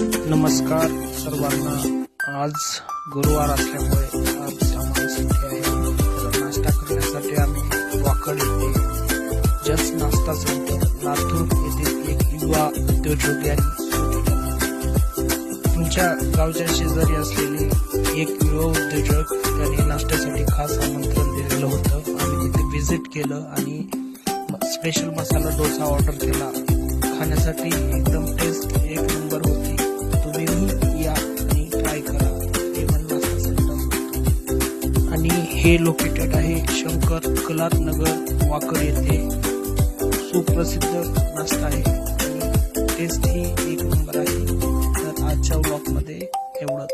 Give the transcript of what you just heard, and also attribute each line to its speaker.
Speaker 1: नमस्कार सर्वांना. आज गुरुवार असल्यामुळे आज आम्हाला सुट्टी आहे. तर नाश्ता करण्यासाठी आम्ही वाकड येथे जस्ट नाश्ता सेंटर लातूर येथे एक युवा उद्योजक यांनी सुरू केला. तुमच्या गावच्या शेजारी असलेले एक युवा उद्योजक यांनी नाश्त्यासाठी खास आमंत्रण दिलेलं होतं. आम्ही तिथे व्हिजिट केलं आणि स्पेशल मसाला डोसा ऑर्डर केला. खाण्यासाठी एकदम टेस्ट एक नंबर होती. तुम्ही या आणि ट्राय करा. आणि हे लोकेटेड आहे शंकर कलात नगर वाकड येथे. सुप्रसिद्ध नाश्ता आहे आणि टेस्ट ही एक नंबर आहे. तर आजच्या ब्लॉग मध्ये एवढंच.